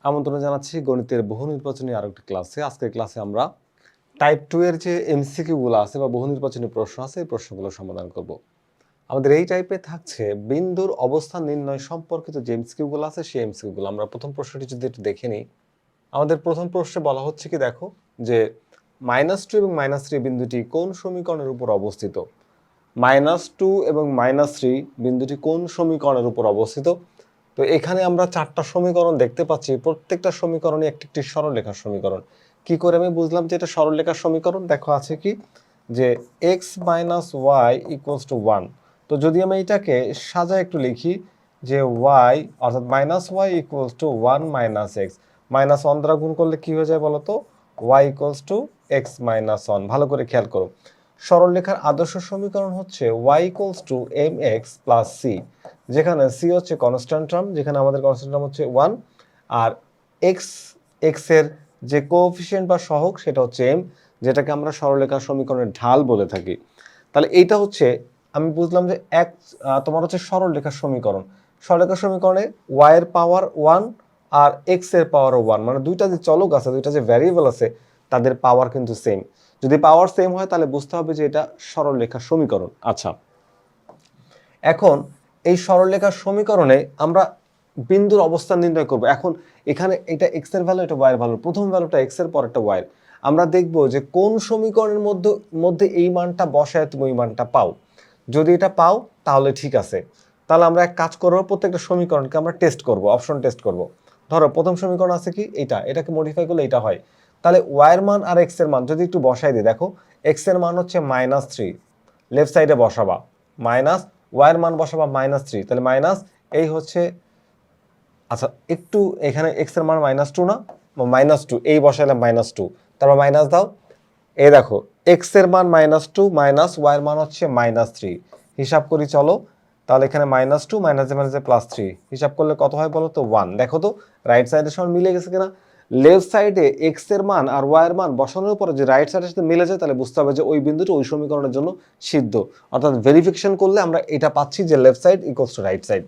আমন্ত্রণ জানাচ্ছি গণিতের বহু নির্বাচনী আরেকটি ক্লাসে। আজকের ক্লাসে আমরা টাইপ 2 এর যে এমসিকিউগুলো আছে বা বহু নির্বাচনী প্রশ্ন আছে এই প্রশ্নগুলো সমাধান করব। আমাদের এই টাইপে থাকছে বিন্দুর অবস্থান নির্ণয় সম্পর্কিত যে এমসিকিউগুলো আছে সেই এমসিকিউগুলো। আমরা প্রথম প্রশ্নটি যদি একটু দেখে নিই, আমাদের প্রথম প্রশ্নে বলা হচ্ছে কি দেখো যে -2 এবং -3 বিন্দুটি কোন সমীকরণের উপর অবস্থিত। -2 এবং -3 বিন্দুটি কোন সমীকরণের উপর অবস্থিত। তো এখানে আমরা 4টা সমীকরণ দেখতে পাচ্ছি, প্রত্যেকটা সমীকরণই একটি সরলরেখার সমীকরণ। কি করে আমি বুঝলাম যে এটা সরলরেখার সমীকরণ? দেখো আছে কি যে x - y = 1। তো যদি আমি এটাকে সাজায় একটু লিখি যে y অর্থাৎ -y = 1 - x, -1 দ্বারা গুণ করলে কি হয়ে যায় বলো তো? y = x - 1। ভালো করে খেয়াল করো, সরলরেখার আদর্শ সমীকরণ হচ্ছে y = mx + c, যেখানে c হচ্ছে কনস্ট্যান্ট টার্ম, যেখানে আমাদের কনস্ট্যান্ট টার্ম হচ্ছে 1, আর x এর যে কোএফিসিয়েন্ট বা সহগ সেটা হচ্ছে m, যেটাকে আমরা সরলরেখার সমীকরণের ঢাল বলে থাকি। তাহলে এইটা হচ্ছে আমি বুঝলাম যে তোমার হচ্ছে সরলরেখার সমীকরণ। সরলরেখার সমীকরণে y এর পাওয়ার 1 আর x এর পাওয়ারও 1, মানে দুইটা যে চলক আছে, দুইটা যে ভ্যারিয়েবল আছে, তাদের পাওয়ার কিন্তু সেম। যদি পাওয়ার সেম হয় তাহলে বুঝতে হবে যে এটা সরলরেখার সমীকরণ। আচ্ছা, এখন এই সরলরেখার সমীকরণে আমরা বিন্দুর অবস্থান নির্ণয় করব। এখন এখানে এটা x এর ভ্যালু, এটা y এর ভ্যালু, প্রথম ভ্যালুটা x এর, পরেরটা y এর। আমরা দেখব যে কোন সমীকরণের মধ্যে এই মানটা বসায় তুমি ওই মানটা পাও। যদি এটা পাও তাহলে ঠিক আছে, তাহলে আমরা এক কাজ করব, প্রত্যেকটা সমীকরণকে আমরা টেস্ট করব, অপশন টেস্ট করব। ধরো প্রথম সমীকরণ আছে কি এটাকে মডিফাই করলে এটা হয়। তাহলে y এর মান আর x এর মান যদি একটু বসাই দিই, দেখো x এর মান হচ্ছে -3, লেফট সাইডে বসাবা, মাইনাস y এর মান বসাবা -3, তাহলে মাইনাস এই হচ্ছে, আচ্ছা একটু এখানে x এর মান -2 না, -2 এই বসাইলাম -2, তারপর মাইনাস দাও, এই দেখো x এর মান -2 মাইনাস y এর মান হচ্ছে -3, হিসাব করি চলো। তাহলে এখানে -2 মাইনাসে মাইনাসে +3, হিসাব করলে কত হয় বলো তো? 1। দেখো তো রাইট সাইডের সঙ্গে মিলে গেছে কিনা? লেফট সাইডে x এর মান আর y এর মান বসানোর পরে যে রাইট সাইডের সাথে মিলে যায়, তাহলে বুঝতে হবে যে ওই বিন্দুটা ওই সমীকরণের জন্য সিদ্ধ। অর্থাৎ ভেরিফিকেশন করলে আমরা এটা পাচ্ছি যে left side equals to right side.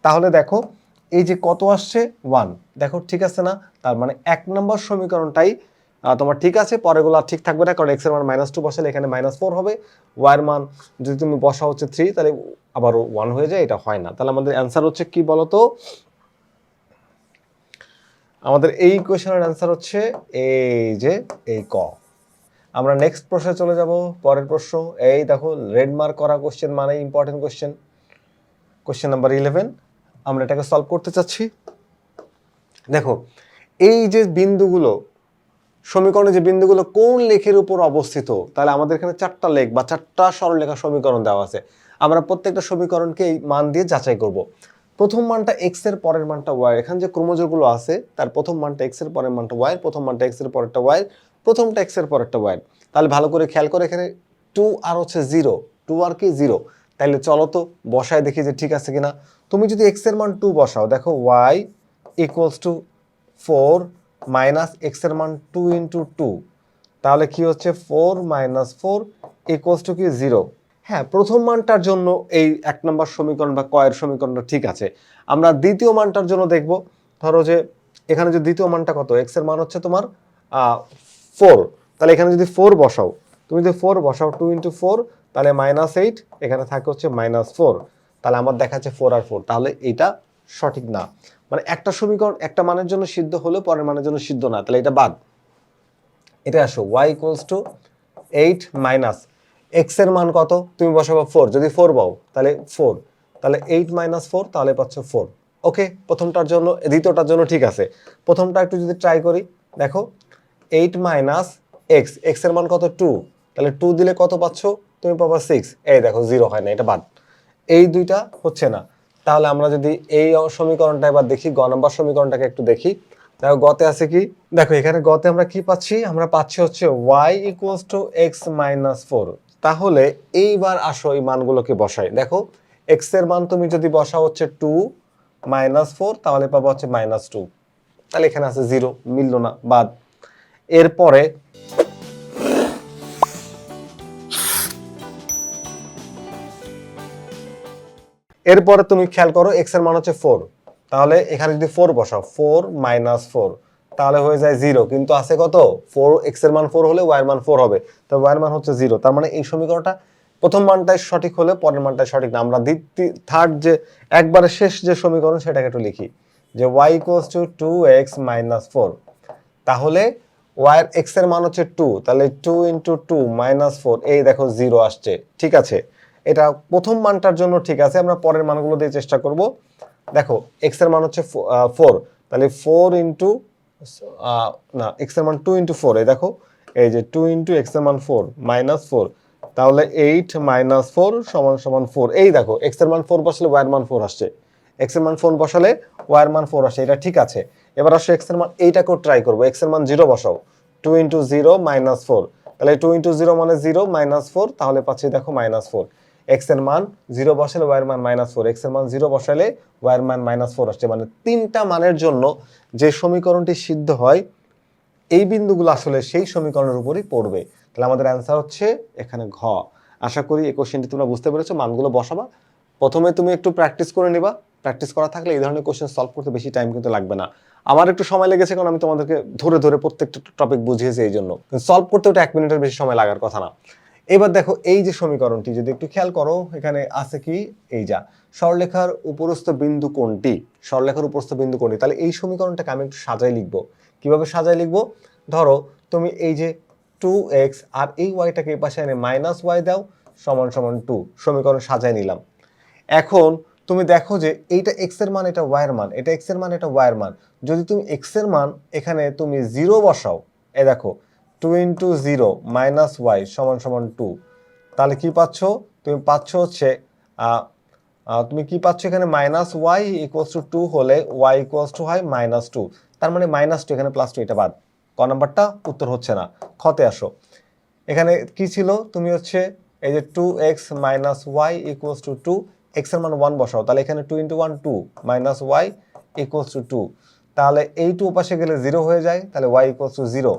তাহলে দেখো এই যে কত আসছে 1, দেখো ঠিক আছে না? তার মানে 1 নম্বর সমীকরণটাই তোমার ঠিক আছে, পরেরগুলো ঠিক থাকবে না, কারণ x এর মান -2 বসালে এখানে -4 হবে, y এর মান যদি তুমি বসা হচ্ছে 3 তাহলে আবারও 1 হয়ে যায়, এটা হয় না। তাহলে আমাদের অ্যান্সার হচ্ছে কি বলতো? আমাদের এই কোশ্চেনের অ্যান্সার হচ্ছে এই যে এই ক। আমরা নেক্সট প্রশ্নে চলে যাব, পরের প্রশ্ন। এই দেখো রেড মার্ক করা কোশ্চেন মানে ইম্পর্টেন্ট কোশ্চেন, কোশ্চেন নাম্বার 11। আমরা এটাকে সলভ করতে চাচ্ছি। দেখো এই যে বিন্দুগুলো, সমীকরণে যে বিন্দুগুলো কোন লেখের উপর অবস্থিত, তাহলে আমাদের এখানে 4টা লেখ বা 4টা সরলরেখা সমীকরণ দেওয়া আছে। আমরা প্রত্যেকটা সমীকরণকে এই মান দিয়ে যাচাই করব। প্রথম মানটা x এর, পরের মানটা y। এখানে যে ক্রমজগুলো আছে তার প্রথম মানটা x এর, পরের মানটা y, প্রথম মানটা x এর, পরেরটা y, প্রথমটা x এর, পরেরটা y। তাহলে ভালো করে খেয়াল করে, এখানে 2 আর হচ্ছে 0, 2 আর কি 0। তাহলে চলো তো বসায় দেখি যে ঠিক আছে কিনা। তুমি যদি x এর মান 2 বসাও, দেখো y = 4 মাইনাস x এর মান 2 × 2, তাহলে কি হচ্ছে 4 - 4 = কি 0। হ্যাঁ, প্রথম মানটার জন্য এই 1 নম্বর সমীকরণ বা ক এর সমীকরণটা ঠিক আছে। আমরা দ্বিতীয় মানটার জন্য দেখব। ধরো যে এখানে যে দ্বিতীয় মানটা কত, x এর মান হচ্ছে তোমার 4, তাহলে এখানে যদি 4 বসাও, তুমি যদি 4 বসাও 2 × 4, তাহলে -8, এখানে থাকে হচ্ছে -4, তাহলে আমার দেখাচ্ছে 4 আর 4, তাহলে এটা সঠিক না। মানে একটা সমীকরণ একটা মানের জন্য সিদ্ধ হলে পরের মানের জন্য সিদ্ধ না, তাহলে এটা বাদ। এটা আসো y = 8 মাইনাস x এর মান কত, তুমি বসাবো 4, যদি 4 পাও তাহলে 4, তাহলে 8 - 4, তাহলে পাচ্ছ 4। ওকে, প্রথমটার জন্য, দ্বিতীয়টার জন্য ঠিক আছে। প্রথমটা একটু যদি ট্রাই করি, দেখো 8 মাইনাস x এর মান কত 2, তাহলে 2 দিলে কত পাচ্ছ, তুমি পাবা 6। এই দেখো 0 হয় না, এটা বাদ। এই দুইটা হচ্ছে না। তাহলে আমরা যদি এই সমীকরণটা এবার দেখি, গ নম্বর সমীকরণটাকে একটু দেখি। দেখো গতে আছে কি, দেখো এখানে গতে আমরা কি পাচ্ছি, আমরা পাচ্ছি হচ্ছে y = x - 4। তাহলে এইবার আসো এই মানগুলোকে বসাই। দেখো x এর মান তুমি যদি বসাও হচ্ছে 2 - 4, তাহলে পাবো হচ্ছে -2, তাহলে এখানে আছে 0, মিললো না, বাদ। এরপরে তুমি খেয়াল করো x এর মান হচ্ছে 4, তাহলে এখানে যদি 4 বসাও 4 মাইনাস 4 তাহলে হয়ে যায় 0, কিন্তু আছে কত 4, x এর মান 4 হলে y এর মান 4 হবে, তো y এর মান হচ্ছে 0। তার মানে এই সমীকরণটা প্রথম মানটাই সঠিক হলে পরের মানটাই সঠিক না। আমরা থার্ড যে একবারে শেষ যে সমীকরণ সেটাকে একটু লিখি, যে y equals to 2x minus 4, তাহলে y এর x এর মান হচ্ছে 2, তাহলে 2 ইন্টু 2 মাইনাস 4, এই দেখো 0 আসছে। ঠিক আছে, এটা প্রথম মানটার জন্য ঠিক আছে, আমরা পরের মানগুলো দিয়ে চেষ্টা করব। দেখো x এর মান হচ্ছে 4, তাহলে 4 ইন্টু না x এর মান 2 ইন্টু 4, এই দেখো এই যে 2 ইন্টু x এর মান 4 মাইনাস 4, তাহলে 8 মাইনাস 4 সমান সমান 4। এই দেখো x এর মান 4 বসালে y এর মান 4 আসছে, x এর মান 4 বসালে y এর মান 4 আসে, এটা ঠিক আছে। এবার আসো x এর মান এইটাকেও ট্রাই করবো, x এর মান 0 বসাও, 2 ইন্টু 0 মাইনাস 4, তাহলে 2 ইন্টু 0 মানে 0 মাইনাস 4, তাহলে পাচ্ছি দেখো মাইনাস 4। x এর মান 0 বসালে y এর মান মাইনাস 4, x এর মান 0 বসালে y এর মান মাইনাস 4 আসছে। মানে তিনটা মানের জন্য যে সমীকরণটি সিদ্ধ হয় এই বিন্দুগুলো আসলে সেই সমীকরণের উপরই পড়বে। তাহলে আমাদের অ্যান্সার হচ্ছে এখানে ঘ। আশা করি এই কোশ্চেনটি তোমরা বুঝতে পেরেছো। মানগুলো বসাবা, প্রথমে তুমি একটু প্র্যাকটিস করে নিবা, প্র্যাকটিস করা থাকলে এই ধরনের কোশ্চেন সলভ করতে বেশি টাইম কিন্তু লাগবে না। আমার একটু সময় লেগেছে কারণ আমি তোমাদেরকে ধরে ধরে প্রত্যেকটা টপিক বুঝিয়েছি, এই জন্য সলভ করতে ওটা 1 মিনিটের বেশি সময় লাগার কথা না। এবার দেখো এই যে সমীকরণটি যদি একটু খেয়াল করো, এখানে আছে কি, এই যা সরলরেখার উপরস্থ বিন্দু কোনটি, সরলরেখার উপরস্থ বিন্দু কোনটি, তাহলে এই সমীকরণটাকে আমি একটু সাজাই লিখবো। কিভাবে সাজাই লিখবো, ধরো তুমি এই যে 2x আর এই ওয়াইটাকে এই পাশে এনে মাইনাস ওয়াই দাও সমান সমান 2, সমীকরণ সাজাই নিলাম। এখন তুমি দেখো যে এইটা x এর মান, এটা y এর মান, এটা x এর মান, এটা y এর মান। যদি তুমি x এর মান এখানে তুমি 0 বসাও, এই দেখো 2 ইন্টু 0 মাইনাস ওয়াই সমান সমান 2, তাহলে কি পাচ্ছ, তুমি পাচ্ছ হচ্ছে তুমি কি পাচ্ছ এখানে মাইনাস ওয়াই ইকুয়ালস টু 2 হলে ওয়াই ইকুয়ালস টু হয় মাইনাস 2, তার মানে মাইনাস 2 এখানে প্লাস 2, এটা বাদ। ক নাম্বারটা উত্তর হচ্ছে না। খতে আসো, এখানে কি ছিল, তুমি হচ্ছে এই যে 2x minus y equals to 2, x এর মান 1 বসাও, তাহলে এখানে 2 into 1 2 minus y equals to 2, তাহলে এই 2 পাশে গেলে 0 হয়ে যায়, তাহলে y ইকুয়ালস টু 0,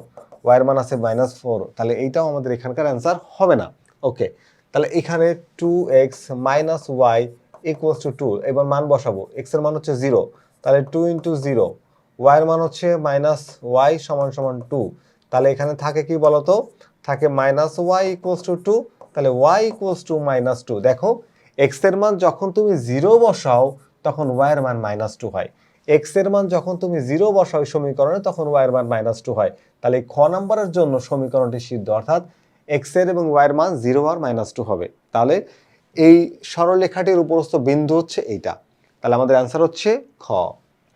y এর মান আছে মাইনাস 4, তাহলে এইটাও আমাদের এখানকার অ্যান্সার হবে না। ওকে, তাহলে এখানে 2x minus y equals to 2, এবার মান বসাবো, x এর মান হচ্ছে 0, তাহলে 2 ইন্টু 0, y এর মান হচ্ছে মাইনাস ওয়াই সমান সমান 2, তাহলে এখানে থাকে কি বলতো, থাকে মাইনাস ওয়াই ইকুয়ালস টু 2, তাহলে y ইকুয়ালস টু মাইনাস 2। দেখো x এর মান যখন তুমি 0 বসাও তখন y এর মান মাইনাস 2 হয়, x এর মান যখন তুমি 0 বসাও সমীকরণে তখন y এর মান মাইনাস 2 হয়। তাহলে খ নাম্বারের জন্য সমীকরণটি সিদ্ধ, অর্থাৎ x এর এবং y এর মান 0 আর মাইনাস 2 হবে। তাহলে এই সরলরেখাটির উপরস্থ বিন্দু হচ্ছে এইটা, তাহলে আমাদের অ্যান্সার হচ্ছে খ।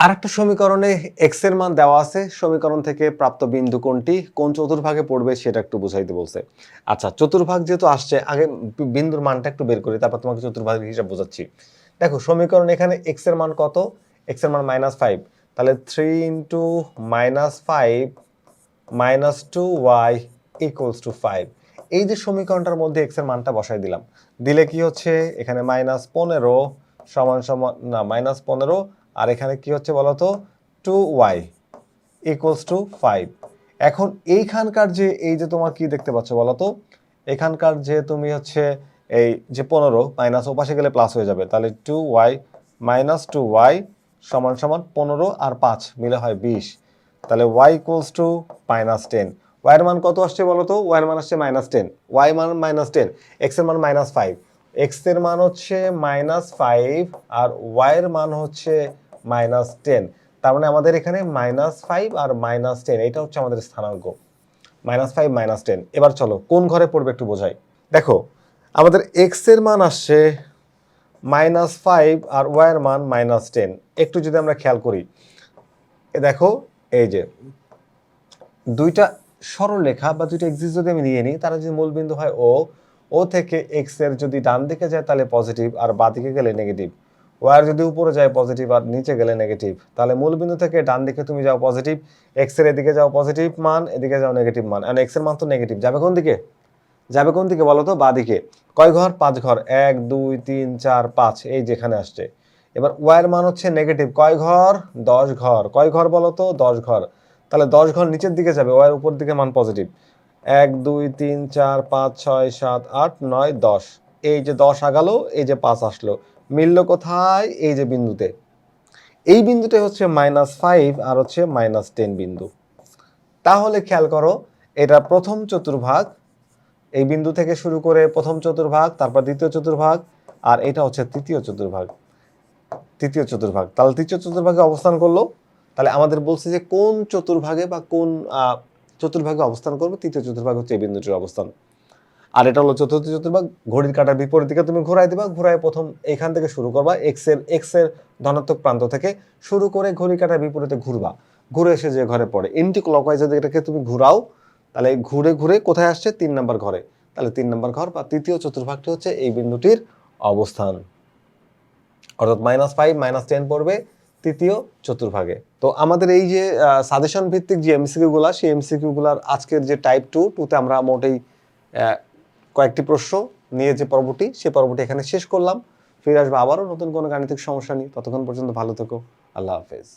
আরেকটা সমীকরণে x এর মান দেওয়া আছে, সমীকরণ থেকে প্রাপ্ত বিন্দু কোনটি, কোন চতুর্ভাগে পড়বে সেটা একটু বুঝাইতে বলছে। আচ্ছা, চতুর্ভাগ যেহেতু আসছে, আগে বিন্দুর মানটা একটু বের করি, তারপর তোমাকে চতুর্ভাগের হিসাব বোঝাচ্ছি। দেখো সমীকরণ এখানে x এর মান কত, x এর মান মাইনাস 5, তাহলে 3 into minus 5 minus 2y equals to 5। এই যে সমীকরণটার মধ্যে x এর মানটা বসাই দিলাম, দিলে কি হচ্ছে, এখানে মাইনাস 15 সমান সমান না মাইনাস 15, আর এখানে কি হচ্ছে বলতো 2y ইকুয়ালস টু 5। এখন এইখানকার যে এই যে তোমার কি দেখতে পাচ্ছ বলতো, এখানকার যে তুমি হচ্ছে এই যে 15 মাইনাস ও পাশে গেলে প্লাস হয়ে যাবে, তাহলে 2y মাইনাস 2y সমান সমান 15 আর 5 মিলে হয় 20, তাহলে y equals to minus 10। y এর মান কত আসছে বলতো, y এর মান আসছে মাইনাস 10, y মান মাইনাস 10, x এর মান মাইনাস 5, x এর মান হচ্ছে মাইনাস 5 আর y এর মান হচ্ছে মাইনাস 10, তার মানে আমাদের এখানে মাইনাস 5 আর মাইনাস 10 এটা হচ্ছে আমাদের স্থানাঙ্ক, মাইনাস 5 মাইনাস 10। এবার চলো কোন ঘরে পড়বে একটু বোঝাই। দেখো আমাদের x এর মান আসছে মাইনাস 5 আর y এর মান মাইনাস 10, একটু যদি আমরা খেয়াল করি, দেখো এই যে দুইটা সরলরেখা বা দুইটা এক্সিস যদি আমি নিয়ে নিই, তারা যদি মূলবিন্দু হয় ও থেকে x এর যদি ডান দিকে যায় তাহলে পজিটিভ আর বাঁ দিকে গেলে নেগেটিভ, y এর যদি উপরে যায় পজিটিভ আর নিচে গেলে নেগেটিভ, তাহলে মূলবিন্দু থেকে ডান দিকে তুমি যাও পজিটিভ, x এর এদিকে যাও পজিটিভ মান, এদিকে যাও নেগেটিভ মান, আর x এর মান তো নেগেটিভ, যাবে কোন দিকে, যাবে কোন দিকে বলো তো, বাঁ দিকে। কয় ঘর, 5 ঘর, 1 2 3 4 5, এই যেখানে আসছে। এবার y এর মান হচ্ছে নেগেটিভ, কয় ঘর, 10 ঘর, কয় ঘর বলো তো, 10 ঘর, তাহলে 10 ঘর নিচের দিকে যাবে, y এর উপর দিকে মান পজিটিভ, 1 2 3 4 5 6 7 8 9 10, এই যে 10 আগালো, এই যে 5 আসলো, মিললো কোথায়, এই যে বিন্দুতে। এই বিন্দুটাই হচ্ছে -5 আর হচ্ছে -10 বিন্দু। তাহলে খেয়াল করো, এটা প্রথম চতুর্ভাগ, এই বিন্দু থেকে শুরু করে প্রথম চতুর্ভাগ, তারপর দ্বিতীয় চতুর্ভাগ, আর এটা হচ্ছে তৃতীয় চতুর্ভাগ। তাহলে তৃতীয় চতুর্ভাগে অবস্থান করলো। তাহলে আমাদের বলছে যে কোন চতুর্ভাগে বা কোন চতুর্ভাগে অবস্থান করবে, তৃতীয় চতুর্ভাগ হচ্ছে এই বিন্দুটির অবস্থান। আর এটা হলো চতুর্থ চতুর্ভাগ, ঘড়ির কাঁটার বিপরীত দিকে তুমি ঘোরাই দিবা, ঘোরায় প্রথম এখান থেকে শুরু করবা, এক্স এর ধনাত্মক প্রান্ত থেকে শুরু করে ঘড়ির কাঁটার বিপরীতে ঘুরবা, ঘুরে এসে যে ঘরে পড়ে এন্টি ক্লকওয়াইজ যদি এটাকে তুমি ঘুরাও, তাহলে ঘুরে ঘুরে কোথায় আসছে, 3 নম্বর ঘরে। তাহলে 3 নম্বর ঘর বা তৃতীয় চতুর্ভাগটি হচ্ছে এই বিন্দুটির অবস্থান, অর্থাৎ -5 -10 পড়বে তৃতীয় চতুর্ভাগে। তো আমাদের এই যে সাজেশন ভিত্তিক যে এমসিকিউ গুলা, সেই এমসিকিউ গুলার আজকের যে টাইপ 2 তে আমরা মোটেই কয়েকটি প্রশ্ন নিয়ে যে পর্বটি, সেই পর্বটি এখানে শেষ করলাম। ফিরে আসবো আবারও নতুন কোনো গাণিতিক সমস্যা নিয়ে। ততক্ষণ পর্যন্ত ভালো থেকো। আল্লাহ হাফেজ।